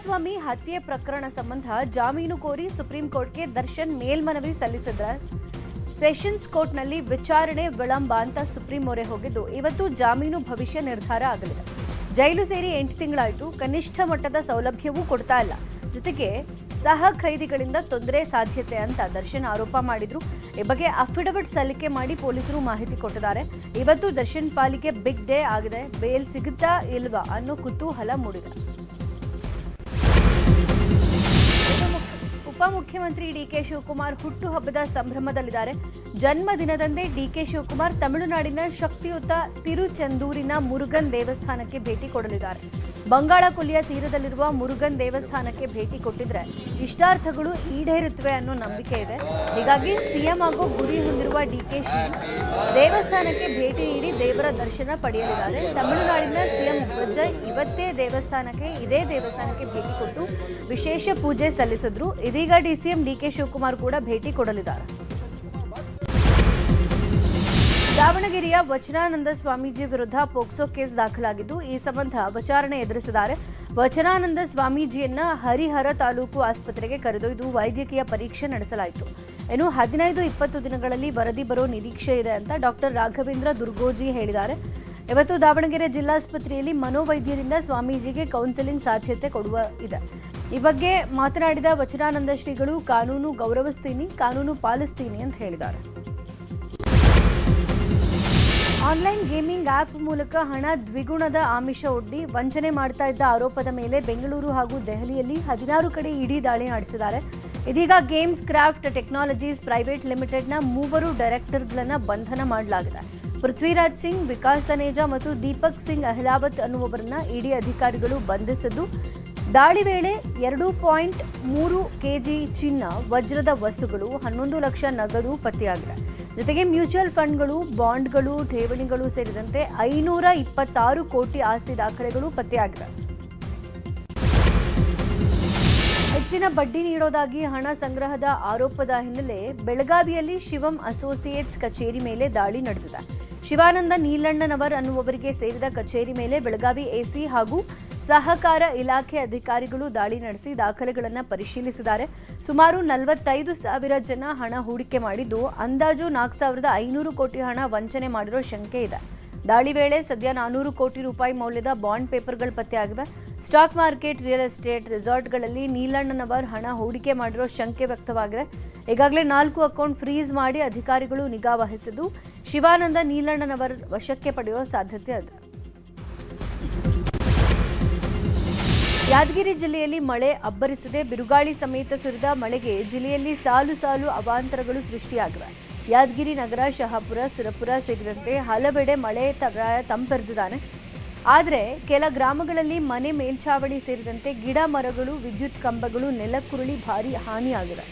ಕುಮಾರಸ್ವಾಮಿ ಹತ್ಯೆ ಪ್ರಕರಣ ಸಂಬಂಧ ಜಾಮೀನು ಕೋರಿ ಸುಪ್ರೀಂ ಕೋರ್ಟ್ಗೆ ದರ್ಶನ್ ಮೇಲ್ಮನವಿ ಸಲ್ಲಿಸಿದ್ರೆ ಸೆಷನ್ಸ್ ಕೋರ್ಟ್ನಲ್ಲಿ ವಿಚಾರಣೆ ವಿಳಂಬ ಅಂತ ಸುಪ್ರೀಂ ಮೊರೆ ಹೋಗಿದ್ದು ಇವತ್ತು ಜಾಮೀನು ಭವಿಷ್ಯ ನಿರ್ಧಾರ ಆಗಲಿದೆ. ಜೈಲು ಸೇರಿ 8 ತಿಂಗಳಾಯಿತು, ಕನಿಷ್ಠ ಮಟ್ಟದ ಸೌಲಭ್ಯವೂ ಕೊಡ್ತಾ ಇಲ್ಲ, ಜೊತೆಗೆ ಸಹ ಖೈದಿಗಳಿಂದ ತೊಂದರೆ ಸಾಧ್ಯತೆ ಅಂತ ದರ್ಶನ್ ಆರೋಪ ಮಾಡಿದ್ರು. ಈ ಬಗ್ಗೆ ಅಫಿಡವಿಟ್ ಸಲ್ಲಿಕೆ ಮಾಡಿ ಪೊಲೀಸರು ಮಾಹಿತಿ ಕೊಟ್ಟಿದ್ದಾರೆ. ಇವತ್ತು ದರ್ಶನ್ ಪಾಲಿಗೆ ಬಿಗ್ ಡೇ ಆಗಿದೆ. ಬೇಲ್ ಸಿಗುತ್ತಾ ಇಲ್ವಾ ಅನ್ನೋ ಕುತೂಹಲ ಮೂಡಿದೆ. ಉಪಮುಖ್ಯಮಂತ್ರಿ ಡಿಕೆ ಶಿವಕುಮಾರ್ ಹುಟ್ಟುಹಬ್ಬದ ಸಂಭ್ರಮದಲ್ಲಿದ್ದಾರೆ. ಜನ್ಮದಿನದಂದೇ ಡಿಕೆ ಶಿವಕುಮಾರ್ ತಮಿಳುನಾಡಿನ ಶಕ್ತಿಯುತ ತಿರುಚೆಂದೂರಿನ ಮುರುಗನ್ ದೇವಸ್ಥಾನಕ್ಕೆ ಭೇಟಿ ಕೊಡಲಿದ್ದಾರೆ. ಬಂಗಾಳ ಕೊಲ್ಲಿಯ ತೀರದಲ್ಲಿರುವ ಮುರುಗನ್ ದೇವಸ್ಥಾನಕ್ಕೆ ಭೇಟಿ ಕೊಟ್ಟಿದ್ರೆ ಇಷ್ಟಾರ್ಥಗಳು ಈಡೇರುತ್ತವೆ ಅನ್ನೋ ನಂಬಿಕೆ ಇದೆ. ಹೀಗಾಗಿ ಸಿಎಂ ಹಾಗೂ ಗುರಿ ಹೊಂದಿರುವ ಡಿಕೆಶಿ ದೇವಸ್ಥಾನಕ್ಕೆ ಭೇಟಿ ನೀಡಿ ದೇವರ ದರ್ಶನ ಪಡೆಯಲಿದ್ದಾರೆ. ತಮಿಳುನಾಡಿನ ಸಿಎಂ ವಿಜಯ್ ಇವತ್ತೇ ಇದೇ ದೇವಸ್ಥಾನಕ್ಕೆ ಭೇಟಿ ಕೊಟ್ಟು ವಿಶೇಷ ಪೂಜೆ ಸಲ್ಲಿಸಿದ್ರು. ಇದೀಗ ಡಿಸಿಎಂ ಡಿಕೆ ಶಿವಕುಮಾರ್ ಕೂಡ ಭೇಟಿ ಕೊಡಲಿದ್ದಾರೆ. ದಾವಣಗೆರೆಯ ವಚನಾನಂದ ಸ್ವಾಮೀಜಿ ವಿರುದ್ಧ ಪೋಕ್ಸೋ ಕೇಸ್ ದಾಖಲಾಗಿದ್ದು ಈ ಸಂಬಂಧ ವಿಚಾರಣೆ ಎದುರಿಸಿದ್ದಾರೆ. ವಚನಾನಂದ ಸ್ವಾಮೀಜಿಯನ್ನ ಹರಿಹರ ತಾಲೂಕು ಆಸ್ಪತ್ರೆಗೆ ಕರೆದೊಯ್ದು ವೈದ್ಯಕೀಯ ಪರೀಕ್ಷೆ ನಡೆಸಲಾಯಿತು. ಇನ್ನು 15-20 ದಿನಗಳಲ್ಲಿ ವರದಿ ಬರೋ ನಿರೀಕ್ಷೆ ಇದೆ ಅಂತ ಡಾಕ್ಟರ್ ರಾಘವೇಂದ್ರ ದುರ್ಗೋಜಿ ಹೇಳಿದ್ದಾರೆ. ಇವತ್ತು ದಾವಣಗೆರೆ ಜಿಲ್ಲಾಸ್ಪತ್ರೆಯಲ್ಲಿ ಮನೋವೈದ್ಯರಿಂದ ಸ್ವಾಮೀಜಿಗೆ ಕೌನ್ಸೆಲಿಂಗ್ ಸಾಧ್ಯತೆ ಕೊಡುವ ಇದೆ. ಈ ಬಗ್ಗೆ ಮಾತನಾಡಿದ ವಚನಾನಂದ ಶ್ರೀಗಳು ಕಾನೂನು ಗೌರವಿಸ್ತೀನಿ, ಕಾನೂನು ಪಾಲಿಸ್ತೀನಿ ಅಂತ ಹೇಳಿದ್ದಾರೆ. ಆನ್ಲೈನ್ ಗೇಮಿಂಗ್ ಆಪ್ ಮೂಲಕ ಹಣ ದ್ವಿಗುಣದ ಆಮಿಷ ಒಡ್ಡಿ ವಂಚನೆ ಮಾಡ್ತಾ ಇದ್ದ ಆರೋಪದ ಮೇಲೆ ಬೆಂಗಳೂರು ಹಾಗೂ ದೆಹಲಿಯಲ್ಲಿ 16 ಕಡೆ ಇಡಿ ದಾಳಿ ನಡೆಸಿದ್ದಾರೆ. ಇದೀಗ ಗೇಮ್ಸ್ ಕ್ರಾಫ್ಟ್ ಟೆಕ್ನಾಲಜೀಸ್ ಪ್ರೈವೇಟ್ ಲಿಮಿಟೆಡ್ನ 3 ಡೈರೆಕ್ಟರ್ಗಳನ್ನು ಬಂಧನ ಮಾಡಲಾಗಿದೆ. ಪೃಥ್ವಿರಾಜ್ ಸಿಂಗ್, ವಿಕಾಸ್ ತನೇಜಾ ಮತ್ತು ದೀಪಕ್ ಸಿಂಗ್ ಅಹ್ಲಾವತ್ ಅನ್ನುವವರನ್ನ ಇಡಿ ಅಧಿಕಾರಿಗಳು ಬಂಧಿಸಿದ್ದು, ದಾಳಿ ವೇಳೆ 2.3 ಕೆಜಿ ಚಿನ್ನ, ವಜ್ರದ ವಸ್ತುಗಳು, 11 ಲಕ್ಷ ನಗದು ಪತ್ತೆಯಾಗಿದೆ. ಜೊತೆಗೆ ಮ್ಯೂಚುವಲ್ ಫಂಡ್ಗಳು, ಬಾಂಡ್ಗಳು, ಠೇವಣಿಗಳು ಸೇರಿದಂತೆ 526 ಕೋಟಿ ಆಸ್ತಿ ದಾಖಲೆಗಳು ಪತ್ತೆಯಾಗಿವೆ. ಹೆಚ್ಚಿನ ಬಡ್ಡಿ ನೀಡೋದಾಗಿ ಹಣ ಸಂಗ್ರಹದ ಆರೋಪದ ಹಿನ್ನೆಲೆ ಬೆಳಗಾವಿಯಲ್ಲಿ ಶಿವಂ ಅಸೋಸಿಯೇಟ್ಸ್ ಕಚೇರಿ ಮೇಲೆ ದಾಳಿ ನಡೆದಿದೆ. ಶಿವಾನಂದ ನೀಲಣ್ಣನವರ್ ಅನ್ನುವವರಿಗೆ ಸೇರಿದ ಕಚೇರಿ ಮೇಲೆ ಬೆಳಗಾವಿ ಎಸಿ ಹಾಗೂ ಸಹಕಾರ ಇಲಾಖೆ ಅಧಿಕಾರಿಗಳು ದಾಳಿ ನಡೆಸಿ ದಾಖಲೆಗಳನ್ನು ಪರಿಶೀಲಿಸಿದ್ದಾರೆ. ಸುಮಾರು 45,000 ಜನ ಹಣ ಹೂಡಿಕೆ ಮಾಡಿದ್ದು, ಅಂದಾಜು 4,500 ಕೋಟಿ ಹಣ ವಂಚನೆ ಮಾಡಿರೋ ಶಂಕೆ ಇದೆ. ದಾಳಿ ವೇಳೆ ಸದ್ಯ 400 ಕೋಟಿ ರೂಪಾಯಿ ಮೌಲ್ಯದ ಬಾಂಡ್ ಪೇಪರ್ಗಳು ಪತ್ತೆಯಾಗಿವೆ. ಸ್ಟಾಕ್ ಮಾರ್ಕೆಟ್, ರಿಯಲ್ ಎಸ್ಟೇಟ್, ರೆಸಾರ್ಟ್ಗಳಲ್ಲಿ ನೀಲಣ್ಣನವರ್ ಹಣ ಹೂಡಿಕೆ ಮಾಡಿರೋ ಶಂಕೆ ವ್ಯಕ್ತವಾಗಿದೆ. ಈಗಾಗಲೇ 4 ಅಕೌಂಟ್ ಫ್ರೀಸ್ ಮಾಡಿ ಅಧಿಕಾರಿಗಳು ನಿಗಾ ವಹಿಸಿದ್ದು, ಶಿವಾನಂದ ನೀಲಣ್ಣನವರ್ ವಶಕ್ಕೆ ಪಡೆಯುವ ಸಾಧ್ಯತೆ ಇದೆ. ಯಾದಗಿರಿ ಜಿಲ್ಲೆಯಲ್ಲಿ ಮಳೆ ಅಬ್ಬರಿಸದೆ ಬಿರುಗಾಳಿ ಸಮೇತ ಸುರಿದ ಮಳೆಗೆ ಜಿಲ್ಲೆಯಲ್ಲಿ ಸಾಲು ಸಾಲು ಅವಾಂತರಗಳು ಸೃಷ್ಟಿಯಾಗಿವೆ. ಯಾದಗಿರಿ ನಗರ, ಶಹಾಪುರ, ಸುರಪುರ ಸೇರಿದಂತೆ ಹಲವೆಡೆ ಮಳೆ ತಂಪೆರೆದಿದ್ದಾನೆ. ಆದರೆ ಕೆಲ ಗ್ರಾಮಗಳಲ್ಲಿ ಮನೆ ಮೇಲ್ಛಾವಣಿ ಸೇರಿದಂತೆ ಗಿಡ ಮರಗಳು, ವಿದ್ಯುತ್ ಕಂಬಗಳು ನೆಲಕ್ಕುರುಳಿ ಭಾರೀ ಹಾನಿಯಾಗಿವೆ.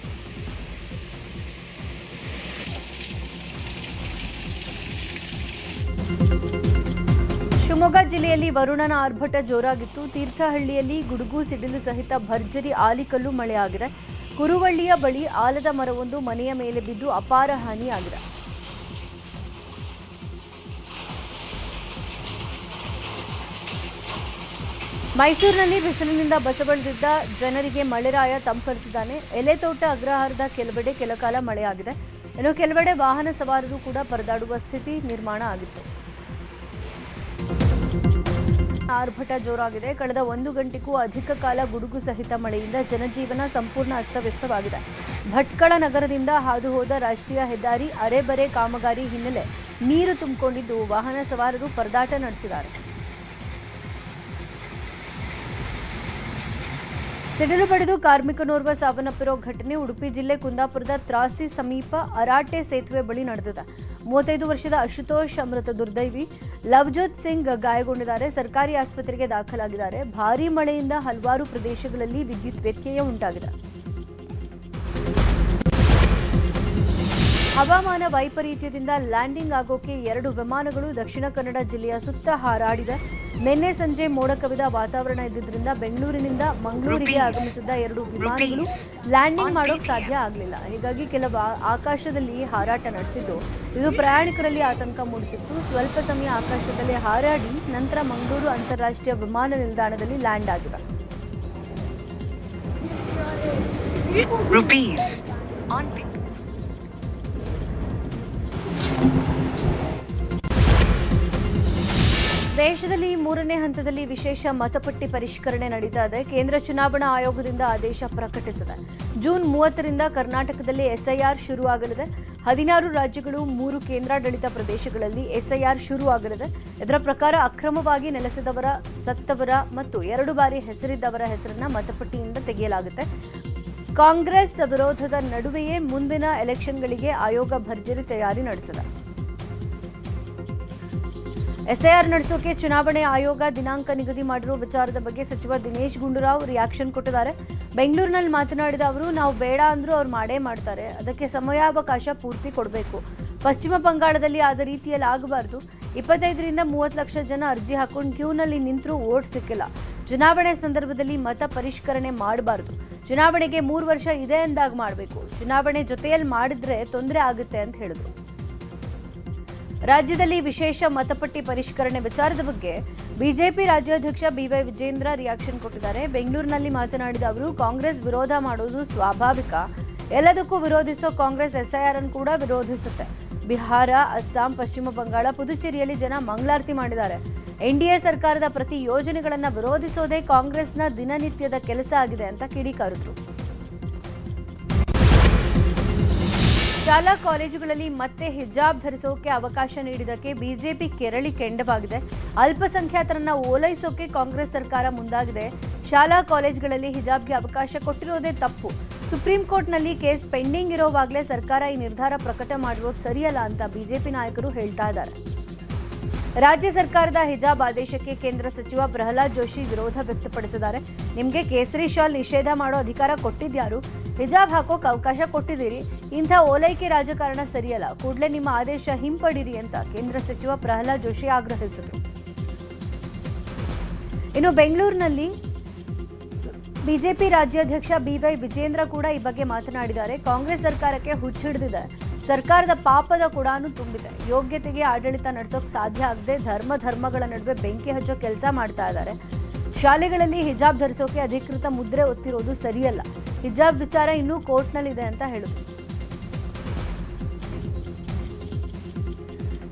ಶಿವಮೊಗ್ಗ ಜಿಲ್ಲೆಯಲ್ಲಿ ವರುಣನ ಆರ್ಭಟ ಜೋರಾಗಿತ್ತು. ತೀರ್ಥಹಳ್ಳಿಯಲ್ಲಿ ಗುಡುಗು ಸಿಡಿಲು ಸಹಿತ ಭರ್ಜರಿ ಆಲಿಕಲ್ಲು ಮಳೆಯಾಗಿದೆ. ಕುರುವಳ್ಳಿಯ ಬಳಿ ಆಲದ ಮರವೊಂದು ಮನೆಯ ಮೇಲೆ ಬಿದ್ದು ಅಪಾರ ಹಾನಿಯಾಗಿದೆ. ಮೈಸೂರಿನಲ್ಲಿ ಬಿಸಿಲಿನಿಂದ ಬಸವಳಿದಿದ್ದ ಜನರಿಗೆ ಮಳೆರಾಯ ತಂಪೆರೆದಿದ್ದಾನೆ. ಎಲೆತೋಟ ಅಗ್ರಹಾರದ ಕೆಲವೆಡೆ ಕೆಲಕಾಲ ಮಳೆಯಾಗಿದೆ. ಇನ್ನು ಕೆಲವೆಡೆ ವಾಹನ ಸವಾರರು ಕೂಡ ಪರದಾಡುವ ಸ್ಥಿತಿ ನಿರ್ಮಾಣ ಆಗಿತ್ತು. ಆರ್ಭಟ ಜೋರಾಗಿದೆ. ಕಳೆದ 1 ಗಂಟೆಗೂ ಅಧಿಕ ಕಾಲ ಗುಡುಗು ಸಹಿತ ಮಳೆಯಿಂದ ಜನಜೀವನ ಸಂಪೂರ್ಣ ಅಸ್ತವ್ಯಸ್ತವಾಗಿದೆ. ಭಟ್ಕಳ ನಗರದಿಂದ ಹಾದು ಹೋದ ರಾಷ್ಟ್ರೀಯ ಹೆದ್ದಾರಿ ಅರೆಬರೆ ಕಾಮಗಾರಿ ಹಿನ್ನೆಲೆ ನೀರು ತುಂಬಿಕೊಂಡಿದ್ದು ವಾಹನ ಸವಾರರು ಪರದಾಟ ನಡೆಸಿದ್ದಾರೆ. ಸಿಡಿಲು ಬಡಿದು ಕಾರ್ಮಿಕನೋರ್ವ ಸಾವನ್ನಪ್ಪಿರೋ ಘಟನೆ ಉಡುಪಿ ಜಿಲ್ಲೆ ಕುಂದಾಪುರದ ತ್ರಾಸಿ ಸಮೀಪ ಅರಾಟೆ ಸೇತುವೆ ಬಳಿ ನಡೆದಿದೆ. 35 ವರ್ಷದ ಅಶುತೋಷ್ ಮೃತ ದುರ್ದೈವಿ. ಲವ್ಜೋತ್ ಸಿಂಗ್ ಗಾಯಗೊಂಡಿದ್ದಾರೆ. ಸರ್ಕಾರಿ ಆಸ್ಪತ್ರೆಗೆ ದಾಖಲಾಗಿದ್ದಾರೆ. ಭಾರೀ ಮಳೆಯಿಂದ ಹಲವಾರು ಪ್ರದೇಶಗಳಲ್ಲಿ ವಿದ್ಯುತ್ ವ್ಯತ್ಯಯ ಉಂಟಾಗಿದೆ. ಹವಾಮಾನ ವೈಪರೀತ್ಯದಿಂದ ಲ್ಯಾಂಡಿಂಗ್ ಆಗೋಕೆ 2 ವಿಮಾನಗಳು ದಕ್ಷಿಣ ಕನ್ನಡ ಜಿಲ್ಲೆಯ ಸುತ್ತ ಹಾರಾಡಿದೆ. ನಿನ್ನೆ ಸಂಜೆ ಮೋಡ ಕವಿದ ವಾತಾವರಣ ಇದ್ದಿದ್ದರಿಂದ ಬೆಂಗಳೂರಿನಿಂದ ಮಂಗಳೂರಿಗೆ ಆಗಮಿಸಿದ್ದ 2 ವಿಮಾನಗಳು ಲ್ಯಾಂಡಿಂಗ್ ಮಾಡೋಕೆ ಸಾಧ್ಯ ಆಗಲಿಲ್ಲ. ಹೀಗಾಗಿ ಕೆಲವು ಆಕಾಶದಲ್ಲಿ ಹಾರಾಟ ನಡೆಸಿದ್ದು ಇದು ಪ್ರಯಾಣಿಕರಲ್ಲಿ ಆತಂಕ ಮೂಡಿಸಿತ್ತು. ಸ್ವಲ್ಪ ಸಮಯ ಆಕಾಶದಲ್ಲಿ ಹಾರಾಡಿ ನಂತರ ಮಂಗಳೂರು ಅಂತಾರಾಷ್ಟ್ರೀಯ ವಿಮಾನ ನಿಲ್ದಾಣದಲ್ಲಿ ಲ್ಯಾಂಡ್ ಆಗಿದೆ. rupees on pay. ದೇಶದಲ್ಲಿ ಮೂರನೇ ಹಂತದಲ್ಲಿ ವಿಶೇಷ ಮತಪಟ್ಟಿ ಪರಿಷ್ಕರಣೆ ನಡೀತಾ ಇದೆ. ಕೇಂದ್ರ ಚುನಾವಣಾ ಆಯೋಗದಿಂದ ಆದೇಶ ಪ್ರಕಟಿಸಿದೆ. ಜೂನ್ 30ರಿಂದ ಕರ್ನಾಟಕದಲ್ಲಿ ಎಸ್ಐಆರ್ ಶುರುವಾಗಲಿದೆ. 16 ರಾಜ್ಯಗಳು 3 ಕೇಂದ್ರಾಡಳಿತ ಪ್ರದೇಶಗಳಲ್ಲಿ ಎಸ್ಐಆರ್ ಶುರುವಾಗಲಿದೆ. ಇದರ ಪ್ರಕಾರ ಅಕ್ರಮವಾಗಿ ನೆಲೆಸಿದವರ, ಸತ್ತವರ ಮತ್ತು 2 ಬಾರಿ ಹೆಸರಿದ್ದವರ ಹೆಸರನ್ನ ಮತಪಟ್ಟಿಯಿಂದ ತೆಗೆಯಲಾಗುತ್ತೆ. ಕಾಂಗ್ರೆಸ್ ವಿರೋಧದ ನಡುವೆಯೇ ಮುಂದಿನ ಎಲೆಕ್ಷನ್ಗಳಿಗೆ ಆಯೋಗ ಭರ್ಜರಿ ತಯಾರಿ ನಡೆಸಿದೆ. ಎಸ್ಐಆರ್ ನಡೆಸೋಕೆ ಚುನಾವಣೆ ಆಯೋಗ ದಿನಾಂಕ ನಿಗದಿ ಮಾಡಿರುವ ವಿಚಾರದ ಬಗ್ಗೆ ಸಚಿವ ದಿನೇಶ್ ಗುಂಡೂರಾವ್ ರಿಯಾಕ್ಷನ್ ಕೊಟ್ಟಿದ್ದಾರೆ. ಬೆಂಗಳೂರಿನಲ್ಲಿ ಮಾತನಾಡಿದ ಅವರು, ನಾವು ಬೇಡ ಅಂದ್ರೂ ಅವ್ರು ಮಾಡೇ ಮಾಡ್ತಾರೆ, ಅದಕ್ಕೆ ಸಮಯಾವಕಾಶ ಪೂರ್ತಿ ಕೊಡಬೇಕು. ಪಶ್ಚಿಮ ಬಂಗಾಳದಲ್ಲಿ ಆದ ರೀತಿಯಲ್ಲಿ ಆಗಬಾರ್ದು. 25ರಿಂದ 30 ಲಕ್ಷ ಜನ ಅರ್ಜಿ ಹಾಕೊಂಡು ಕ್ಯೂನಲ್ಲಿ ನಿಂತರೂ ವೋಟ್ ಸಿಕ್ಕಿಲ್ಲ. ಚುನಾವಣೆ ಸಂದರ್ಭದಲ್ಲಿ ಮತ ಪರಿಷ್ಕರಣೆ ಮಾಡಬಾರ್ದು. ಚುನಾವಣೆಗೆ 3 ವರ್ಷ ಇದೆ ಎಂದಾಗ ಮಾಡಬೇಕು. ಚುನಾವಣೆ ಜೊತೆಯಲ್ಲಿ ಮಾಡಿದ್ರೆ ತೊಂದರೆ ಆಗುತ್ತೆ ಅಂತ ಹೇಳಿದ್ರು. ರಾಜ್ಯದಲ್ಲಿ ವಿಶೇಷ ಮತಪಟ್ಟಿ ಪರಿಷ್ಕರಣೆ ವಿಚಾರದ ಬಗ್ಗೆ ಬಿಜೆಪಿ ರಾಜ್ಯಾಧ್ಯಕ್ಷ ಬಿವೈ ವಿಜೇಂದ್ರ ರಿಯಾಕ್ಷನ್ ಕೊಟ್ಟಿದ್ದಾರೆ. ಬೆಂಗಳೂರಿನಲ್ಲಿ ಮಾತನಾಡಿದ ಅವರು, ಕಾಂಗ್ರೆಸ್ ವಿರೋಧ ಮಾಡೋದು ಸ್ವಾಭಾವಿಕ. ಎಲ್ಲದಕ್ಕೂ ವಿರೋಧಿಸೋ ಕಾಂಗ್ರೆಸ್ ಎಸ್ಐಆರ್ ಅನ್ನು ಕೂಡ ವಿರೋಧಿಸುತ್ತೆ. ಬಿಹಾರ, ಅಸ್ಸಾಂ, ಪಶ್ಚಿಮ ಬಂಗಾಳ, ಪುದುಚೇರಿಯಲ್ಲಿ ಜನ ಮಂಗಳಾರತಿ ಮಾಡಿದ್ದಾರೆ. ಎನ್ಡಿಎ ಸರ್ಕಾರದ ಪ್ರತಿ ಯೋಜನೆಗಳನ್ನು ವಿರೋಧಿಸೋದೇ ಕಾಂಗ್ರೆಸ್ನ ದಿನನಿತ್ಯದ ಕೆಲಸ ಆಗಿದೆ ಅಂತ ಕಿಡಿಕಾರಿದ್ರು. ಶಾಲಾ ಕಾಲೇಜುಗಳಲ್ಲಿ ಮತ್ತೆ ಹಿಜಾಬ್ ಧರಿಸೋಕೆ ಅವಕಾಶ ನೀಡಿದ್ದಕ್ಕೆ ಬಿಜೆಪಿ ಕೆರಳಿ ಕೆಂಡವಾಗಿದೆ. ಅಲ್ಪಸಂಖ್ಯಾತರನ್ನ ಓಲೈಸೋಕೆ ಕಾಂಗ್ರೆಸ್ ಸರ್ಕಾರ ಮುಂದಾಗಿದೆ. ಶಾಲಾ ಕಾಲೇಜುಗಳಲ್ಲಿ ಹಿಜಾಬ್ಗೆ ಅವಕಾಶ ಕೊಟ್ಟಿರೋದೇ ತಪ್ಪು. ಸುಪ್ರೀಂ ಕೋರ್ಟ್ನಲ್ಲಿ ಕೇಸ್ ಪೆಂಡಿಂಗ್ ಇರೋವಾಗಲೇ ಸರ್ಕಾರ ಈ ನಿರ್ಧಾರ ಪ್ರಕಟ ಮಾಡಿರೋದು ಸರಿಯಲ್ಲ ಅಂತ ಬಿಜೆಪಿ ನಾಯಕರು ಹೇಳ್ತಾ ಇದ್ದಾರೆ. ರಾಜ್ಯ ಸರ್ಕಾರದ ಹಿಜಾಬ್ ಆದೇಶಕ್ಕೆ ಕೇಂದ್ರ ಸಚಿವ ಪ್ರಹ್ಲಾದ್ ಜೋಶಿ ವಿರೋಧ ವ್ಯಕ್ತಪಡಿಸಿದ್ದಾರೆ. ನಿಮಗೆ ಕೇಸರಿ ಶಾಲ್ ನಿಷೇಧ ಮಾಡೋ ಅಧಿಕಾರ ಕೊಟ್ಟಿದ್ಯಾರು? ಹಿಜಾಬ್ ಹಾಕೋಕ್ ಅವಕಾಶ ಕೊಟ್ಟಿದ್ದೀರಿ. ಇಂಥ ಓಲೈಕೆ ರಾಜಕಾರಣ ಸರಿಯಲ್ಲ. ಕೂಡಲೇ ನಿಮ್ಮ ಆದೇಶ ಹಿಂಪಡಿರಿ ಅಂತ ಕೇಂದ್ರ ಸಚಿವ ಪ್ರಹ್ಲಾದ್ ಜೋಶಿ ಆಗ್ರಹಿಸಿದರು. ಇನ್ನು ಬೆಂಗಳೂರಿನಲ್ಲಿ ಬಿಜೆಪಿ ರಾಜ್ಯಾಧ್ಯಕ್ಷ ಬಿವೈ ವಿಜೇಂದ್ರ ಕೂಡ ಈ ಬಗ್ಗೆ ಮಾತನಾಡಿದ್ದಾರೆ. ಕಾಂಗ್ರೆಸ್ ಸರ್ಕಾರಕ್ಕೆ ಹುಚ್ಚಿಡಿದಿದೆ. ಸರ್ಕಾರದ ಪಾಪದ ಕೂಡಾನು ತುಂಬಿದೆ. ಯೋಗ್ಯತೆಗೆ ಆಡಳಿತ ನಡೆಸೋಕೆ ಸಾಧ್ಯ ಆಗದೆ ಧರ್ಮಗಳ ನಡುವೆ ಬೆಂಕಿ ಹಚ್ಚೋ ಕೆಲಸ ಮಾಡ್ತಾ ಇದ್ದಾರೆ. ಶಾಲೆಗಳಲ್ಲಿ ಹಿಜಾಬ್ ಧರಿಸೋಕೆ ಅಧಿಕೃತ ಮುದ್ರೆ ಒತ್ತಿರೋದು ಸರಿಯಲ್ಲ. ಹಿಜಾಬ್ ವಿಚಾರ ಇನ್ನೂ ಕೋರ್ಟ್ನಲ್ಲಿದೆ ಅಂತ ಹೇಳಿದ್ರು.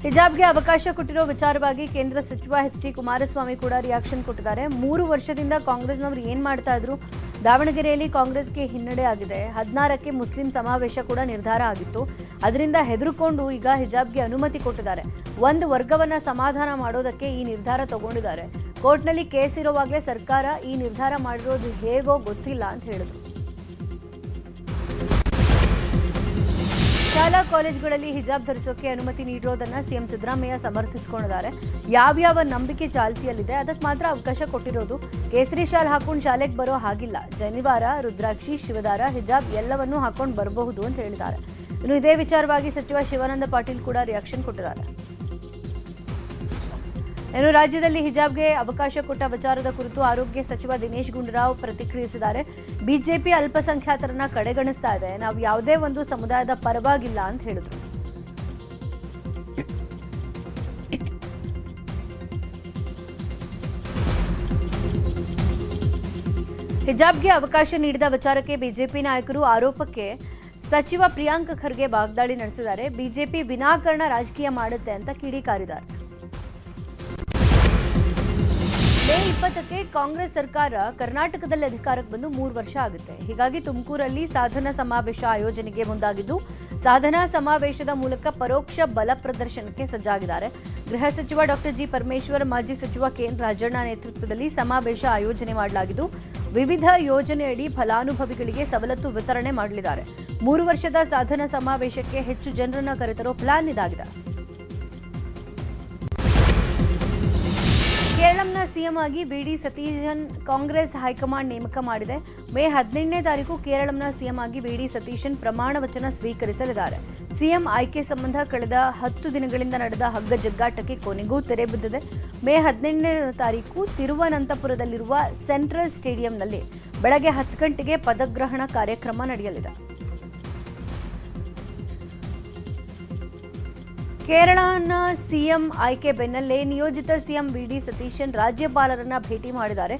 ಹಿಜಾಬ್ಗೆ ಅವಕಾಶ ಕೊಟ್ಟಿರೋ ವಿಚಾರವಾಗಿ ಕೇಂದ್ರ ಸಚಿವ ಎಚ್.ಡಿ. ಕುಮಾರಸ್ವಾಮಿ ಕೂಡ ರಿಯಾಕ್ಷನ್ ಕೊಟ್ಟಿದ್ದಾರೆ. 3 ವರ್ಷದಿಂದ ಕಾಂಗ್ರೆಸ್ನವರು ಏನ್ ಮಾಡ್ತಾ ಇದ್ರು? ದಾವಣಗೆರೆಯಲ್ಲಿ ಕಾಂಗ್ರೆಸ್ಗೆ ಹಿನ್ನಡೆ ಆಗಿದೆ. 16ಕ್ಕೆ ಮುಸ್ಲಿಂ ಸಮಾವೇಶ ಕೂಡ ನಿರ್ಧಾರ ಆಗಿತ್ತು. ಅದರಿಂದ ಹೆದರುಕೊಂಡು ಈಗ ಹಿಜಾಬ್ಗೆ ಅನುಮತಿ ಕೊಟ್ಟಿದ್ದಾರೆ. ಒಂದು ವರ್ಗವನ್ನ ಸಮಾಧಾನ ಮಾಡೋದಕ್ಕೆ ಈ ನಿರ್ಧಾರ ತಗೊಂಡಿದ್ದಾರೆ. ಕೋರ್ಟ್ನಲ್ಲಿ ಕೇಸ್ ಇರುವಾಗಲೇ ಸರ್ಕಾರ ಈ ನಿರ್ಧಾರ ಮಾಡಿರೋದು ಹೇಗೋ ಗೊತ್ತಿಲ್ಲ ಅಂತ ಹೇಳಿದ್ರು. ಶಾಲಾ ಕಾಲೇಜುಗಳಲ್ಲಿ ಹಿಜಾಬ್ ಧರಿಸೋಕೆ ಅನುಮತಿ ನೀಡಿರೋದನ್ನ ಸಿಎಂ ಸಿದ್ದರಾಮಯ್ಯ ಸಮರ್ಥಿಸಿಕೊಂಡಿದ್ದಾರೆ. ಯಾವ್ಯಾವ ನಂಬಿಕೆ ಚಾಲ್ತಿಯಲ್ಲಿದೆ ಅದಕ್ಕೆ ಮಾತ್ರ ಅವಕಾಶ ಕೊಟ್ಟಿರೋದು. ಕೇಸರಿ ಶಾಲ್ ಹಾಕೊಂಡು ಶಾಲೆಗೆ ಬರೋ ಹಾಗಿಲ್ಲ. ಜನಿವಾರ, ರುದ್ರಾಕ್ಷಿ, ಶಿವದಾರ, ಹಿಜಾಬ್ ಎಲ್ಲವನ್ನೂ ಹಾಕೊಂಡು ಬರಬಹುದು ಅಂತ ಹೇಳಿದ್ದಾರೆ. ಇನ್ನು ಇದೇ ವಿಚಾರವಾಗಿ ಸಚಿವ ಶಿವಾನಂದ ಪಾಟೀಲ್ ಕೂಡ ರಿಯಾಕ್ಷನ್ ಕೊಟ್ಟಿದ್ದಾರೆ. ಇನ್ನು ರಾಜ್ಯದಲ್ಲಿ ಹಿಜಾಬ್ಗೆ ಅವಕಾಶ ಕೊಟ್ಟ ವಿಚಾರದ ಕುರಿತು ಆರೋಗ್ಯ ಸಚಿವ ದಿನೇಶ್ ಗುಂಡೂರಾವ್ ಪ್ರತಿಕ್ರಿಯಿಸಿದ್ದಾರೆ. ಬಿಜೆಪಿ ಅಲ್ಪಸಂಖ್ಯಾತರನ್ನ ಕಡೆಗಣಿಸ್ತಾ ಇದೆ. ನಾವು ಯಾವುದೇ ಒಂದು ಸಮುದಾಯದ ಪರವಾಗಿಲ್ಲ ಅಂತ ಹೇಳಿದ್ರು. ಹಿಜಾಬ್ಗೆ ಅವಕಾಶ ನೀಡಿದ ವಿಚಾರಕ್ಕೆ ಬಿಜೆಪಿ ನಾಯಕರು ಆರೋಪಕ್ಕೆ ಸಚಿವ ಪ್ರಿಯಾಂಕ್ ಖರ್ಗೆ ವಾಗ್ದಾಳಿ ನಡೆಸಿದ್ದಾರೆ. ಬಿಜೆಪಿ ವಿನಾಕಾರಣ ರಾಜಕೀಯ ಮಾಡುತ್ತೆ ಅಂತ ಕಿಡಿಕಾರಿದ್ದಾರೆ. ಮೇ 20ಕ್ಕೆ ಕಾಂಗ್ರೆಸ್ ಸರ್ಕಾರ ಕರ್ನಾಟಕದಲ್ಲಿ ಅಧಿಕಾರಕ್ಕೆ ಬಂದು 3 ವರ್ಷ ಆಗುತ್ತೆ. ಹೀಗಾಗಿ ತುಮಕೂರಲ್ಲಿ ಸಾಧನಾ ಸಮಾವೇಶ ಆಯೋಜನೆಗೆ ಮುಂದಾಗಿದ್ದು, ಸಾಧನಾ ಸಮಾವೇಶದ ಮೂಲಕ ಪರೋಕ್ಷ ಬಲ ಪ್ರದರ್ಶನಕ್ಕೆ ಸಜ್ಜಾಗಿದ್ದಾರೆ. ಗೃಹ ಸಚಿವ ಡಾಕ್ಟರ್ ಜಿ ಪರಮೇಶ್ವರ್, ಮಾಜಿ ಸಚಿವ ಕೆಎನ್ ರಾಜಣ್ಣ ನೇತೃತ್ವದಲ್ಲಿ ಸಮಾವೇಶ ಆಯೋಜನೆ ಮಾಡಲಾಗಿದ್ದು, ವಿವಿಧ ಯೋಜನೆಯಡಿ ಫಲಾನುಭವಿಗಳಿಗೆ ಸವಲತ್ತು ವಿತರಣೆ ಮಾಡಲಿದ್ದಾರೆ. 3 ವರ್ಷದ ಸಾಧನಾ ಸಮಾವೇಶಕ್ಕೆ ಹೆಚ್ಚು ಜನರನ್ನ ಕರೆತರೋ ಪ್ಲಾನ್ ಇದಾಗಿದೆ. ಕೇರಳಂನ ಸಿಎಂ ಆಗಿ ವಿ.ಡಿ. ಸತೀಶನ್ ಕಾಂಗ್ರೆಸ್ ಹೈಕಮಾಂಡ್ ನೇಮಕ ಮಾಡಿದೆ. ಮೇ 18ನೇ ತಾರೀಕು ಕೇರಳಂನ ಸಿಎಂ ಆಗಿ ವಿ.ಡಿ. ಸತೀಶನ್ ಪ್ರಮಾಣ ವಚನ ಸ್ವೀಕರಿಸಲಿದ್ದಾರೆ. ಸಿಎಂ ಆಯ್ಕೆ ಸಂಬಂಧ ಕಳೆದ 10 ದಿನಗಳಿಂದ ನಡೆದ ಹಗ್ಗ ಜಗ್ಗಾಟಕ್ಕೆ ಕೊನೆಗೂ ತೆರೆ ಬಿದ್ದಿದೆ. ಮೇ 18ನೇ ತಾರೀಕು ತಿರುವನಂತಪುರದಲ್ಲಿರುವ ಸೆಂಟ್ರಲ್ ಸ್ಟೇಡಿಯಂನಲ್ಲಿ ಬೆಳಗ್ಗೆ 10 ಗಂಟೆಗೆ ಪದಗ್ರಹಣ ಕಾರ್ಯಕ್ರಮ ನಡೆಯಲಿದೆ. ಕೇರಳನ ಸಿಎಂ ಆಯ್ಕೆ ಬೆನ್ನಲ್ಲೇ ನಿಯೋಜಿತ ಸಿಎಂ ವಿಡಿ ಸತೀಶನ್ ರಾಜ್ಯಪಾಲರನ್ನ ಭೇಟಿ ಮಾಡಿದ್ದಾರೆ.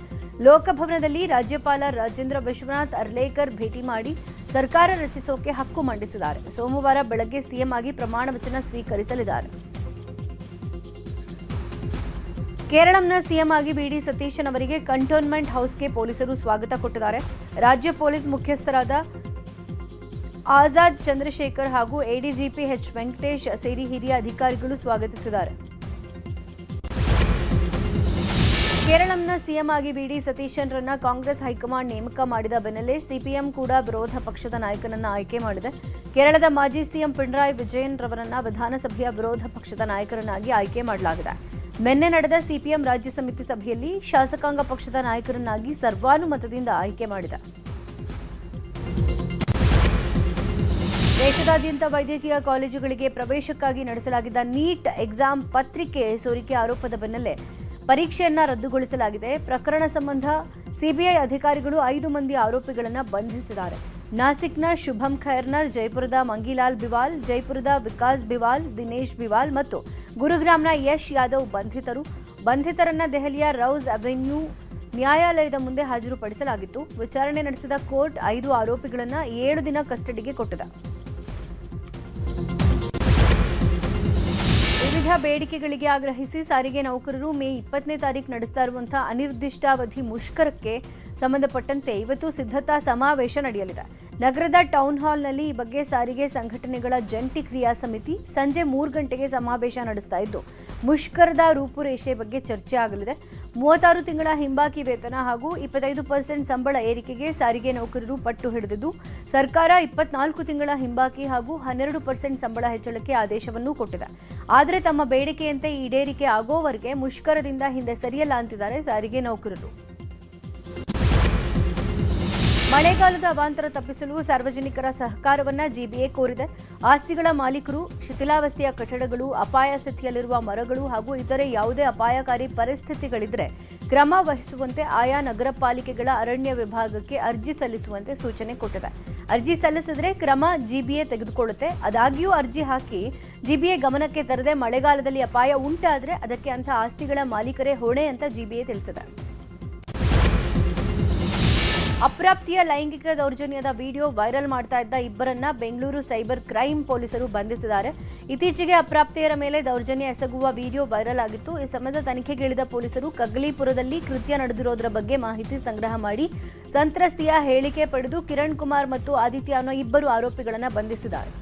ಲೋಕಭವನದಲ್ಲಿ ರಾಜ್ಯಪಾಲ ರಾಜೇಂದ್ರ ವಿಶ್ವನಾಥ್ ಅರ್ಲೇಕರ್ ಭೇಟಿ ಮಾಡಿ ಸರ್ಕಾರ ರಚಿಸೋಕೆ ಹಕ್ಕು ಮಂಡಿಸಿದ್ದಾರೆ. ಸೋಮವಾರ ಬೆಳಗ್ಗೆ ಸಿಎಂ ಆಗಿ ಪ್ರಮಾಣ ವಚನ ಸ್ವೀಕರಿಸಲಿದ್ದಾರೆ. ಕೇರಳಂನ ಸಿಎಂ ಆಗಿ ವಿಡಿ ಸತೀಶನ್ ಅವರಿಗೆ ಕಂಟೋನ್ಮೆಂಟ್ ಹೌಸ್ಗೆ ಪೊಲೀಸರು ಸ್ವಾಗತ ಕೊಟ್ಟಿದ್ದಾರೆ. ರಾಜ್ಯ ಪೊಲೀಸ್ ಮುಖ್ಯಸ್ಥರಾದ ಆಜಾದ್ ಚಂದ್ರಶೇಖರ್ ಹಾಗೂ ಎಡಿಜಿಪಿ ಎಚ್ ವೆಂಕಟೇಶ್ ಸೇರಿ ಹಿರಿಯ ಅಧಿಕಾರಿಗಳು ಸ್ವಾಗತಿಸಿದ್ದಾರೆ. ಕೇರಳಂನ ಸಿಎಂ ಆಗಿ ವಿಡಿ ಸತೀಶನ್ರನ್ನ ಕಾಂಗ್ರೆಸ್ ಹೈಕಮಾಂಡ್ ನೇಮಕ ಮಾಡಿದ ಬೆನ್ನಲ್ಲೇ ಸಿಪಿಎಂ ಕೂಡ ವಿರೋಧ ಪಕ್ಷದ ನಾಯಕನನ್ನ ಆಯ್ಕೆ ಮಾಡಿದೆ. ಕೇರಳದ ಮಾಜಿ ಸಿಎಂ ಪಿಣರಾಯಿ ವಿಜಯನ್ ರವರನ್ನ ವಿಧಾನಸಭೆಯ ವಿರೋಧ ಪಕ್ಷದ ನಾಯಕರನ್ನಾಗಿ ಆಯ್ಕೆ ಮಾಡಲಾಗಿದೆ. ನಿನ್ನೆ ನಡೆದ ಸಿಪಿಎಂ ರಾಜ್ಯ ಸಮಿತಿ ಸಭೆಯಲ್ಲಿ ಶಾಸಕಾಂಗ ಪಕ್ಷದ ನಾಯಕರನ್ನಾಗಿ ಸರ್ವಾನುಮತದಿಂದ ಆಯ್ಕೆ ಮಾಡಿದೆ. ದೇಶದಾದ್ಯಂತ ವೈದ್ಯಕೀಯ ಕಾಲೇಜುಗಳಿಗೆ ಪ್ರವೇಶಕ್ಕಾಗಿ ನಡೆಸಲಾಗಿದ್ದ ನೀಟ್ ಎಕ್ಸಾಮ್ ಪತ್ರಿಕೆ ಸೋರಿಕೆ ಆರೋಪದ ಬೆನ್ನಲ್ಲೇ ಪರೀಕ್ಷೆಯನ್ನ ರದ್ದುಗೊಳಿಸಲಾಗಿದೆ. ಪ್ರಕರಣ ಸಂಬಂಧ ಸಿಬಿಐ ಅಧಿಕಾರಿಗಳು 5 ಮಂದಿ ಆರೋಪಿಗಳನ್ನು ಬಂಧಿಸಿದ್ದಾರೆ. ನಾಸಿಕ್ನ ಶುಭಂ ಖೈರ್ನರ್, ಜೈಪುರದ ಮಂಗಿಲಾಲ್ ಬಿವಾಲ್, ಜೈಪುರದ ವಿಕಾಸ್ ಬಿವಾಲ್, ದಿನೇಶ್ ಬಿವಾಲ್ ಮತ್ತು ಗುರುಗ್ರಾಮ್ನ ಯಶ್ ಯಾದವ್ ಬಂಧಿತರನ್ನ ದೆಹಲಿಯ ರೌಸ್ ಅವೆನ್ಯೂ ನ್ಯಾಯಾಲಯದ ಮುಂದೆ ಹಾಜರುಪಡಿಸಲಾಗಿತ್ತು. ವಿಚಾರಣೆ ನಡೆಸಿದ ಕೋರ್ಟ್ 5 ಆರೋಪಿಗಳನ್ನು 7 ದಿನ ಕಸ್ಟಡಿಗೆ ಕೊಟ್ಟಿದೆ. ವಿವಿಧ ಬೇಡಿಕೆಗಳಿಗೆ ಆಗ್ರಹಿಸಿ ಸಾರಿಗೆ ನೌಕರರು ಮೇ 20ನೇ ತಾರೀಕು ನಡೆಸ್ತಾ ಇರುವಂತಹ ಅನಿರ್ದಿಷ್ಟಾವಧಿ ಮುಷ್ಕರಕ್ಕೆ ಸಂಬಂಧಪಟ್ಟಂತೆ ಇವತ್ತು ಸಿದ್ಧತಾ ಸಮಾವೇಶ ನಡೆಯಲಿದೆ. ನಗರದ ಟೌನ್ ಹಾಲ್ನಲ್ಲಿ ಈ ಬಗ್ಗೆ ಸಾರಿಗೆ ಸಂಘಟನೆಗಳ ಜಂಟಿ ಕ್ರಿಯಾ ಸಮಿತಿ ಸಂಜೆ 3 ಗಂಟೆಗೆ ಸಮಾವೇಶ ನಡೆಸ್ತಾ ಇದ್ದು ಮುಷ್ಕರದ ರೂಪುರೇಷೆ ಬಗ್ಗೆ ಚರ್ಚೆ ಆಗಲಿದೆ. 36 ತಿಂಗಳ ಹಿಂಬಾಕಿ ವೇತನ ಹಾಗೂ 25% ಸಂಬಳ ಏರಿಕೆಗೆ ಸಾರಿಗೆ ನೌಕರರು ಪಟ್ಟು ಹಿಡಿದಿದ್ದು ಸರ್ಕಾರ 24 ತಿಂಗಳ ಹಿಂಬಾಕಿ ಹಾಗೂ 12% ಸಂಬಳ ಹೆಚ್ಚಳಕ್ಕೆ ಆದೇಶವನ್ನೂ ಕೊಟ್ಟಿದೆ. ಆದರೆ ತಮ್ಮ ಬೇಡಿಕೆಯಂತೆ ಈಡೇರಿಕೆ ಆಗೋವರೆಗೆ ಮುಷ್ಕರದಿಂದ ಹಿಂದೆ ಸರಿಯಲ್ಲ ಅಂತಿದ್ದಾರೆ ಸಾರಿಗೆ ನೌಕರರು. ಮಳೆಗಾಲದ ಅವಾಂತರ ತಪ್ಪಿಸಲು ಸಾರ್ವಜನಿಕರ ಸಹಕಾರವನ್ನ ಜಿಬಿಎ ಕೋರಿದೆ. ಆಸ್ತಿಗಳ ಮಾಲೀಕರು, ಶಿಥಿಲಾವಸ್ಥೆಯ ಕಟ್ಟಡಗಳು, ಅಪಾಯ ಸ್ಥಿತಿಯಲ್ಲಿರುವ ಮರಗಳು ಹಾಗೂ ಇತರೆ ಯಾವುದೇ ಅಪಾಯಕಾರಿ ಪರಿಸ್ಥಿತಿಗಳಿದ್ರೆ ಕ್ರಮ ವಹಿಸುವಂತೆ ಆಯಾ ನಗರ ಪಾಲಿಕೆಗಳ ಅರಣ್ಯ ವಿಭಾಗಕ್ಕೆ ಅರ್ಜಿ ಸಲ್ಲಿಸುವಂತೆ ಸೂಚನೆ ಕೊಟ್ಟಿದೆ. ಅರ್ಜಿ ಸಲ್ಲಿಸಿದ್ರೆ ಕ್ರಮ ಜಿಬಿಎ ತೆಗೆದುಕೊಳ್ಳುತ್ತೆ. ಆದಾಗ್ಯೂ ಅರ್ಜಿ ಹಾಕಿ ಜಿಬಿಎ ಗಮನಕ್ಕೆ ತರದೆ ಮಳೆಗಾಲದಲ್ಲಿ ಅಪಾಯ ಉಂಟಾದರೆ ಅದಕ್ಕೆ ಅಂಥ ಆಸ್ತಿಗಳ ಮಾಲೀಕರೇ ಹೊಣೆ ಅಂತ ಜಿಬಿಎ ತಿಳಿಸಿದೆ. ಅಪ್ರಾಪ್ತಿಯ ಲೈಂಗಿಕ ದೌರ್ಜನ್ಯದ ವಿಡಿಯೋ ವೈರಲ್ ಮಾಡ್ತಾ ಇದ್ದ ಇಬ್ಬರನ್ನ ಬೆಂಗಳೂರು ಸೈಬರ್ ಕ್ರೈಂ ಪೊಲೀಸರು ಬಂಧಿಸಿದ್ದಾರೆ. ಇತ್ತೀಚೆಗೆ ಅಪ್ರಾಪ್ತೆಯರ ಮೇಲೆ ದೌರ್ಜನ್ಯ ಎಸಗುವ ವಿಡಿಯೋ ವೈರಲ್ ಆಗಿತ್ತು. ಈ ಸಂಬಂಧ ತನಿಖೆಗಿಳಿದ ಪೊಲೀಸರು ಕಗ್ಲಿಪುರದಲ್ಲಿ ಕೃತ್ಯ ನಡೆದಿರೋದರ ಬಗ್ಗೆ ಮಾಹಿತಿ ಸಂಗ್ರಹ ಮಾಡಿ ಸಂತ್ರಸ್ತೆಯ ಹೇಳಿಕೆ ಪಡೆದು ಕಿರಣ್ ಕುಮಾರ್ ಮತ್ತು ಆದಿತ್ಯ ಅನ್ನೋ 2 ಆರೋಪಿಗಳನ್ನು ಬಂಧಿಸಿದ್ದಾರೆ.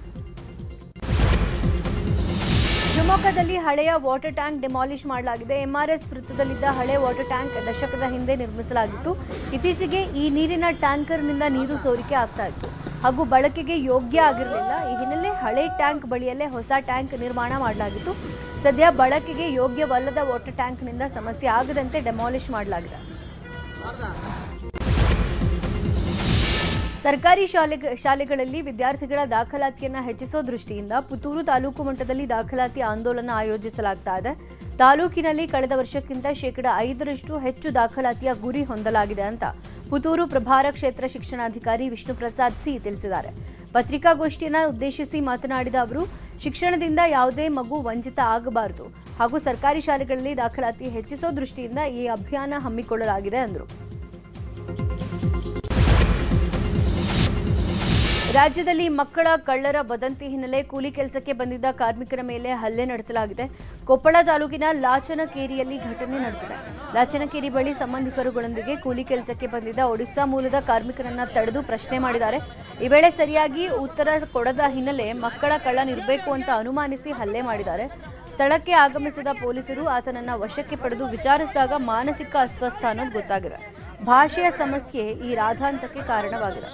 ಶಿವಮೊಗ್ಗದಲ್ಲಿ ಹಳೆಯ ವಾಟರ್ ಟ್ಯಾಂಕ್ ಡಿಮಾಲಿಷ್ ಮಾಡಲಾಗಿದೆ. ಎಂಆರ್ಎಸ್ ವೃತ್ತದಲ್ಲಿದ್ದ ಹಳೆ ವಾಟರ್ ಟ್ಯಾಂಕ್ ದಶಕದ ಹಿಂದೆ ನಿರ್ಮಿಸಲಾಗಿತ್ತು. ಇತ್ತೀಚೆಗೆ ಈ ನೀರಿನ ಟ್ಯಾಂಕರ್ನಿಂದ ನೀರು ಸೋರಿಕೆ ಆಗ್ತಾ ಇತ್ತು ಹಾಗೂ ಬಳಕೆಗೆ ಯೋಗ್ಯ ಆಗಿರಲಿಲ್ಲ. ಈ ಹಿನ್ನೆಲೆ ಹಳೆ ಟ್ಯಾಂಕ್ ಬಳಿಯಲ್ಲೇ ಹೊಸ ಟ್ಯಾಂಕ್ ನಿರ್ಮಾಣ ಮಾಡಲಾಗಿತ್ತು. ಸದ್ಯ ಬಳಕೆಗೆ ಯೋಗ್ಯವಲ್ಲದ ವಾಟರ್ ಟ್ಯಾಂಕ್ನಿಂದ ಸಮಸ್ಯೆ ಆಗದಂತೆ ಡೆಮಾಲಿಷ್ ಮಾಡಲಾಗಿದೆ. ಸರ್ಕಾರಿ ಶಾಲೆಗಳಲ್ಲಿ ವಿದ್ಯಾರ್ಥಿಗಳ ದಾಖಲಾತಿಯನ್ನು ಹೆಚ್ಚಿಸೋ ದೃಷ್ಟಿಯಿಂದ ಪುತ್ತೂರು ತಾಲೂಕು ಮಟ್ಟದಲ್ಲಿ ದಾಖಲಾತಿ ಆಂದೋಲನ ಆಯೋಜಿಸಲಾಗ್ತಾ ಇದೆ. ತಾಲೂಕಿನಲ್ಲಿ ಕಳೆದ ವರ್ಷಕ್ಕಿಂತ 5% ಹೆಚ್ಚು ದಾಖಲಾತಿಯ ಗುರಿ ಹೊಂದಲಾಗಿದೆ ಅಂತ ಪುತ್ತೂರು ಪ್ರಭಾರ ಕ್ಷೇತ್ರ ಶಿಕ್ಷಣಾಧಿಕಾರಿ ವಿಷ್ಣುಪ್ರಸಾದ್ ಸಿ ತಿಳಿಸಿದ್ದಾರೆ. ಪತ್ರಿಕಾಗೋಷ್ಠಿಯನ್ನು ಉದ್ದೇಶಿಸಿ ಮಾತನಾಡಿದ ಅವರು, ಶಿಕ್ಷಣದಿಂದ ಯಾವುದೇ ಮಗು ವಂಚಿತ ಆಗಬಾರದು ಹಾಗೂ ಸರ್ಕಾರಿ ಶಾಲೆಗಳಲ್ಲಿ ದಾಖಲಾತಿ ಹೆಚ್ಚಿಸೋ ದೃಷ್ಟಿಯಿಂದ ಈ ಅಭಿಯಾನ ಹಮ್ಮಿಕೊಳ್ಳಲಾಗಿದೆ ಎಂದರು. ರಾಜ್ಯದಲ್ಲಿ ಮಕ್ಕಳ ಕಳ್ಳರ ವದಂತಿ ಹಿನ್ನೆಲೆ ಕೂಲಿ ಕೆಲಸಕ್ಕೆ ಬಂದಿದ್ದ ಕಾರ್ಮಿಕರ ಮೇಲೆ ಹಲ್ಲೆ ನಡೆಸಲಾಗಿದೆ. ಕೊಪ್ಪಳ ತಾಲೂಕಿನ ಲಾಚನಕೇರಿಯಲ್ಲಿ ಘಟನೆ ನಡೆದಿದೆ. ಲಾಚನಕೇರಿ ಬಳಿ ಸಂಬಂಧಿಕರುಗಳೊಂದಿಗೆ ಕೂಲಿ ಕೆಲಸಕ್ಕೆ ಬಂದಿದ್ದ ಒಡಿಶಾ ಮೂಲದ ಕಾರ್ಮಿಕರನ್ನ ತಡೆದು ಪ್ರಶ್ನೆ ಮಾಡಿದ್ದಾರೆ. ಈ ವೇಳೆ ಸರಿಯಾಗಿ ಉತ್ತರ ಕೊಡದ ಹಿನ್ನೆಲೆ ಮಕ್ಕಳ ಕಳ್ಳನಿರಬೇಕು ಅಂತ ಅನುಮಾನಿಸಿ ಹಲ್ಲೆ ಮಾಡಿದ್ದಾರೆ. ಸ್ಥಳಕ್ಕೆ ಆಗಮಿಸಿದ ಪೊಲೀಸರು ಆತನನ್ನ ವಶಕ್ಕೆ ಪಡೆದು ವಿಚಾರಿಸಿದಾಗ ಮಾನಸಿಕ ಅಸ್ವಸ್ಥ ಅನ್ನೋದು ಗೊತ್ತಾಗಿದೆ. ಭಾಷೆಯ ಸಮಸ್ಯೆ ಈ ರಾಧಾಂತಕ್ಕೆ ಕಾರಣವಾಗಿದೆ.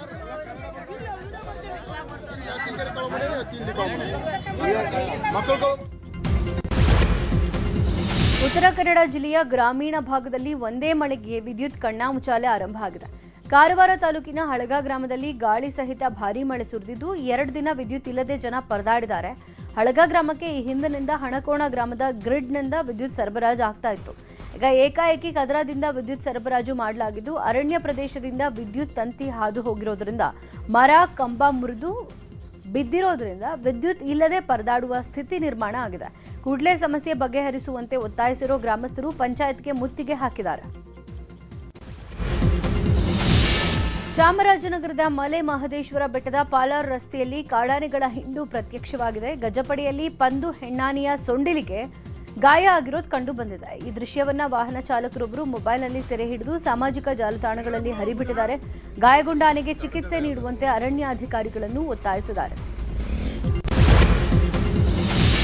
ಉತ್ತರ ಕನ್ನಡ ಜಿಲ್ಲೆಯ ಗ್ರಾಮೀಣ ಭಾಗದಲ್ಲಿ ಒಂದೇ ಮಳೆಗೆ ವಿದ್ಯುತ್ ಕಣ್ಣಾಮುಚ್ಚಾಲೆ ಆರಂಭ ಆಗಿದೆ. ಕಾರವಾರ ತಾಲೂಕಿನ ಹಳಗ ಗ್ರಾಮದಲ್ಲಿ ಗಾಳಿ ಸಹಿತ ಭಾರೀ ಮಳೆ ಸುರಿದಿದ್ದು 2 ದಿನ ವಿದ್ಯುತ್ ಇಲ್ಲದೆ ಜನ ಪರದಾಡಿದ್ದಾರೆ. ಹಳಗ ಗ್ರಾಮಕ್ಕೆ ಈ ಹಿಂದಿನಿಂದ ಹಣಕೋಣ ಗ್ರಾಮದ ಗ್ರಿಡ್ನಿಂದ ವಿದ್ಯುತ್ ಸರಬರಾಜು ಆಗ್ತಾ ಇತ್ತು. ಈಗ ಏಕಾಏಕಿ ಕದರದಿಂದ ವಿದ್ಯುತ್ ಸರಬರಾಜು ಮಾಡಲಾಗಿದ್ದು ಅರಣ್ಯ ಪ್ರದೇಶದಿಂದ ವಿದ್ಯುತ್ ತಂತಿ ಹಾದು ಹೋಗಿರೋದ್ರಿಂದ ಮರ ಕಂಬ ಮುರಿದು ಬಿದ್ದಿರೋದ್ರಿಂದ ವಿದ್ಯುತ್ ಇಲ್ಲದೆ ಪರದಾಡುವ ಸ್ಥಿತಿ ನಿರ್ಮಾಣ ಆಗಿದೆ. ಕೂಡಲೇ ಸಮಸ್ಯೆ ಬಗೆಹರಿಸುವಂತೆ ಒತ್ತಾಯಿಸಿರೋ ಗ್ರಾಮಸ್ಥರು ಪಂಚಾಯತ್ಗೆ ಮುತ್ತಿಗೆ ಹಾಕಿದ್ದಾರೆ. ಚಾಮರಾಜನಗರದ ಮಲೆ ಮಹದೇಶ್ವರ ಬೆಟ್ಟದ ಪಾಲಾರ್ ರಸ್ತೆಯಲ್ಲಿ ಕಾಡಾನೆಗಳ ಹಿಂಡು ಪ್ರತ್ಯಕ್ಷವಾಗಿದೆ. ಗಜಪಡೆಯಲ್ಲಿ ಪಂದು ಹೆಣ್ಣಾನೆಯ ಸೊಂಡಿಲಿಗೆ ಗಾಯ ಆಗಿರೋದು ಕಂಡು ಬಂದಿದೆ. ಈ ದೃಶ್ಯವನ್ನ ವಾಹನ ಚಾಲಕರೊಬ್ಬರು ಮೊಬೈಲ್ನಲ್ಲಿ ಸೆರೆ ಹಿಡಿದು ಸಾಮಾಜಿಕ ಜಾಲತಾಣಗಳಲ್ಲಿ ಹರಿಬಿಟ್ಟಿದ್ದಾರೆ. ಗಾಯಗೊಂಡ ಆನೆಗೆ ಚಿಕಿತ್ಸೆ ನೀಡುವಂತೆ ಅರಣ್ಯಾಧಿಕಾರಿಗಳನ್ನು ಒತ್ತಾಯಿಸಿದ್ದಾರೆ.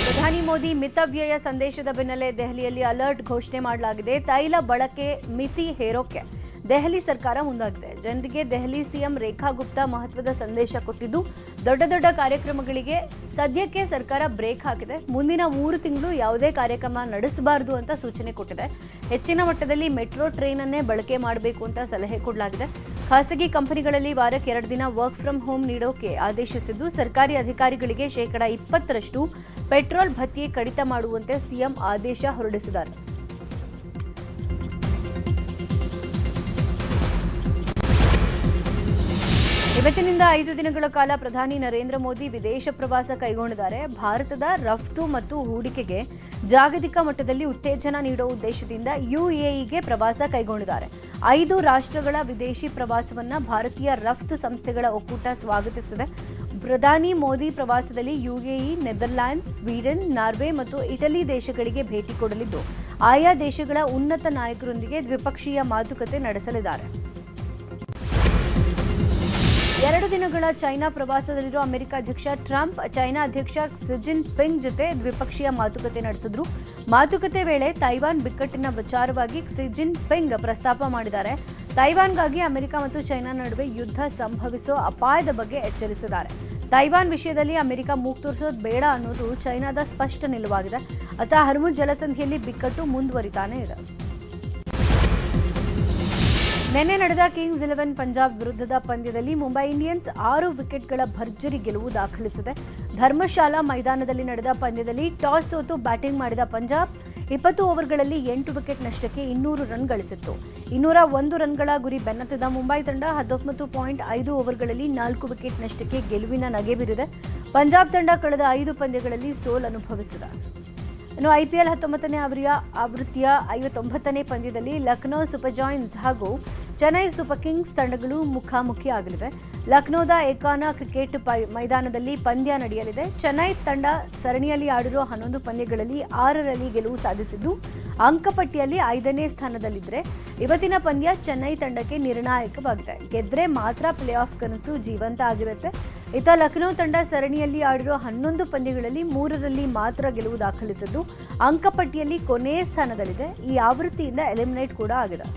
ಪ್ರಧಾನಿ ಮೋದಿ ಮಿತವ್ಯಯ ಸಂದೇಶದ ಬೆನ್ನಲ್ಲೇ ದೆಹಲಿಯಲ್ಲಿ ಅಲರ್ಟ್ ಘೋಷಣೆ ಮಾಡಲಾಗಿದೆ. ತೈಲ ಬಳಕೆ ಮಿತಿ ಹೇರೋಕೆ ದೆಹಲಿ ಸರ್ಕಾರ ಮುಂದಾಗಿದೆ. ಜನರಿಗೆ ದೆಹಲಿ ಸಿಎಂ ರೇಖಾ ಗುಪ್ತಾ ಮಹತ್ವದ ಸಂದೇಶ ಕೊಟ್ಟಿದ್ದು, ದೊಡ್ಡ ದೊಡ್ಡ ಕಾರ್ಯಕ್ರಮಗಳಿಗೆ ಸದ್ಯಕ್ಕೆ ಸರ್ಕಾರ ಬ್ರೇಕ್ ಹಾಕಿದೆ. ಮುಂದಿನ 3 ತಿಂಗಳು ಯಾವುದೇ ಕಾರ್ಯಕ್ರಮ ನಡೆಸಬಾರದು ಅಂತ ಸೂಚನೆ ಕೊಟ್ಟಿದೆ. ಹೆಚ್ಚಿನ ಮಟ್ಟದಲ್ಲಿ ಮೆಟ್ರೋ ಟ್ರೈನ್ ಅನ್ನೇ ಬಳಕೆ ಮಾಡಬೇಕು ಅಂತ ಸಲಹೆ ಕೊಡಲಾಗಿದೆ. ಖಾಸಗಿ ಕಂಪನಿಗಳಲ್ಲಿ ವಾರಕ್ಕೆ 2 ದಿನ ವರ್ಕ್ ಫ್ರಮ್ ಹೋಮ್ ನೀಡೋಕೆ ಆದೇಶಿಸಿದ್ದು, ಸರ್ಕಾರಿ ಅಧಿಕಾರಿಗಳಿಗೆ ಶೇಕಡಾ 20% ಪೆಟ್ರೋಲ್ ಭತ್ಯೆ ಕಡಿತ ಮಾಡುವಂತೆ ಸಿಎಂ ಆದೇಶ ಹೊರಡಿಸಿದ್ದಾರೆ. ಇವತ್ತಿನಿಂದ 5 ದಿನಗಳ ಕಾಲ ಪ್ರಧಾನಿ ನರೇಂದ್ರ ಮೋದಿ ವಿದೇಶ ಪ್ರವಾಸ ಕೈಗೊಂಡಿದ್ದಾರೆ. ಭಾರತದ ರಫ್ತು ಮತ್ತು ಹೂಡಿಕೆಗೆ ಜಾಗತಿಕ ಮಟ್ಟದಲ್ಲಿ ಉತ್ತೇಜನ ನೀಡುವ ಉದ್ದೇಶದಿಂದ ಯುಎಇಗೆ ಪ್ರವಾಸ ಕೈಗೊಂಡಿದ್ದಾರೆ. 5 ರಾಷ್ಟ್ರಗಳ ವಿದೇಶಿ ಪ್ರವಾಸವನ್ನು ಭಾರತೀಯ ರಫ್ತು ಸಂಸ್ಥೆಗಳ ಒಕ್ಕೂಟ ಸ್ವಾಗತಿಸಿದೆ. ಪ್ರಧಾನಿ ಮೋದಿ ಪ್ರವಾಸದಲ್ಲಿ ಯುಎಇ, ನೆದರ್ಲ್ಯಾಂಡ್ಸ್, ಸ್ವೀಡನ್, ನಾರ್ವೆ ಮತ್ತು ಇಟಲಿ ದೇಶಗಳಿಗೆ ಭೇಟಿ ಕೊಡಲಿದ್ದು, ಆಯಾ ದೇಶಗಳ ಉನ್ನತ ನಾಯಕರೊಂದಿಗೆ ದ್ವಿಪಕ್ಷೀಯ ಮಾತುಕತೆ ನಡೆಸಲಿದ್ದಾರೆ. 2 ದಿನಗಳ ಚೈನಾ ಪ್ರವಾಸದಲ್ಲಿರುವ ಅಮೆರಿಕ ಅಧ್ಯಕ್ಷ ಟ್ರಂಪ್ ಚೈನಾ ಅಧ್ಯಕ್ಷ ಕ್ಸಿ ಜಿನ್ಪಿಂಗ್ ಜೊತೆ ದ್ವಿಪಕ್ಷೀಯ ಮಾತುಕತೆ ನಡೆಸಿದ್ರು. ಮಾತುಕತೆ ವೇಳೆ ತೈವಾನ್ ಬಿಕ್ಕಟ್ಟಿನ ವಿಚಾರವಾಗಿ ಕ್ಸಿ ಜಿನ್ಪಿಂಗ್ ಪ್ರಸ್ತಾಪ ಮಾಡಿದ್ದಾರೆ. ತೈವಾನ್ಗಾಗಿ ಅಮೆರಿಕ ಮತ್ತು ಚೈನಾ ನಡುವೆ ಯುದ್ಧ ಸಂಭವಿಸುವ ಅಪಾಯದ ಬಗ್ಗೆ ಎಚ್ಚರಿಸಿದ್ದಾರೆ. ತೈವಾನ್ ವಿಷಯದಲ್ಲಿ ಅಮೆರಿಕ ಮೂಗು ತೋರಿಸೋದು ಬೇಡ ಅನ್ನೋದು ಚೈನಾದ ಸ್ಪಷ್ಟ ನಿಲುವಾಗಿದೆ. ಅತ ಹರ್ಮುಜ್ ಜಲಸಂಧಿಯಲ್ಲಿ ಬಿಕ್ಕಟ್ಟು ಮುಂದುವರಿತಾನೇ ಇದೆ. ನಿನ್ನೆ ನಡೆದ ಕಿಂಗ್ಸ್ 11 ಪಂಜಾಬ್ ವಿರುದ್ಧದ ಪಂದ್ಯದಲ್ಲಿ ಮುಂಬೈ ಇಂಡಿಯನ್ಸ್ 6 ವಿಕೆಟ್ಗಳ ಭರ್ಜರಿ ಗೆಲುವು ದಾಖಲಿಸಿದೆ. ಧರ್ಮಶಾಲಾ ಮೈದಾನದಲ್ಲಿ ನಡೆದ ಪಂದ್ಯದಲ್ಲಿ ಟಾಸ್ ಸೋತು ಬ್ಯಾಟಿಂಗ್ ಮಾಡಿದ ಪಂಜಾಬ್ 20 ಓವರ್ಗಳಲ್ಲಿ 8 ವಿಕೆಟ್ ನಷ್ಟಕ್ಕೆ 200 ರನ್ ಗಳಿಸಿತ್ತು. 201 ರನ್ಗಳ ಗುರಿ ಬೆನ್ನತ್ತಿದ ಮುಂಬೈ ತಂಡ 19.5 ಓವರ್ಗಳಲ್ಲಿ 4 ವಿಕೆಟ್ ನಷ್ಟಕ್ಕೆ ಗೆಲುವಿನ ನಗೆ ಬೀರಿದೆ. ಪಂಜಾಬ್ ತಂಡ ಕಳೆದ 5 ಪಂದ್ಯಗಳಲ್ಲಿ ಸೋಲು ಅನುಭವಿಸಿದೆ. ಇನ್ನು ಐಪಿಎಲ್ 19ನೇ ಆವೃತ್ತಿಯ 59ನೇ ಪಂದ್ಯದಲ್ಲಿ ಲಕ್ನೋ ಸೂಪರ್ ಜಾಯಿಂಟ್ಸ್ ಹಾಗೂ ಚೆನ್ನೈ ಸೂಪರ್ ಕಿಂಗ್ಸ್ ತಂಡಗಳು ಮುಖಾಮುಖಿಯಾಗಲಿವೆ. ಲಕ್ನೋದ ಏಕಾನಾ ಕ್ರಿಕೆಟ್ ಮೈದಾನದಲ್ಲಿ ಪಂದ್ಯ ನಡೆಯಲಿದೆ. ಚೆನ್ನೈ ತಂಡ ಸರಣಿಯಲ್ಲಿ ಆಡಿರುವ 11 ಪಂದ್ಯಗಳಲ್ಲಿ 6ರಲ್ಲಿ ಗೆಲುವು ಸಾಧಿಸಿದ್ದು, ಅಂಕಪಟ್ಟಿಯಲ್ಲಿ 5ನೇ ಸ್ಥಾನದಲ್ಲಿದ್ದರೆ ಇವತ್ತಿನ ಪಂದ್ಯ ಚೆನ್ನೈ ತಂಡಕ್ಕೆ ನಿರ್ಣಾಯಕವಾಗಿದೆ. ಗೆದ್ರೆ ಮಾತ್ರ ಪ್ಲೇ ಆಫ್ ಕನಸು ಜೀವಂತ ಆಗಿರುತ್ತೆ. ಇತ್ತ ಲಕ್ನೋ ತಂಡ ಸರಣಿಯಲ್ಲಿ ಆಡಿರುವ 11 ಪಂದ್ಯಗಳಲ್ಲಿ 3ರಲ್ಲಿ ಮಾತ್ರ ಗೆಲುವು ದಾಖಲಿಸಿದ್ದು, ಅಂಕಪಟ್ಟಿಯಲ್ಲಿ ಕೊನೆಯ ಸ್ಥಾನದಲ್ಲಿದೆ. ಈ ಆವೃತ್ತಿಯಿಂದ ಎಲಿಮಿನೇಟ್ ಕೂಡ ಆಗಿದೆ.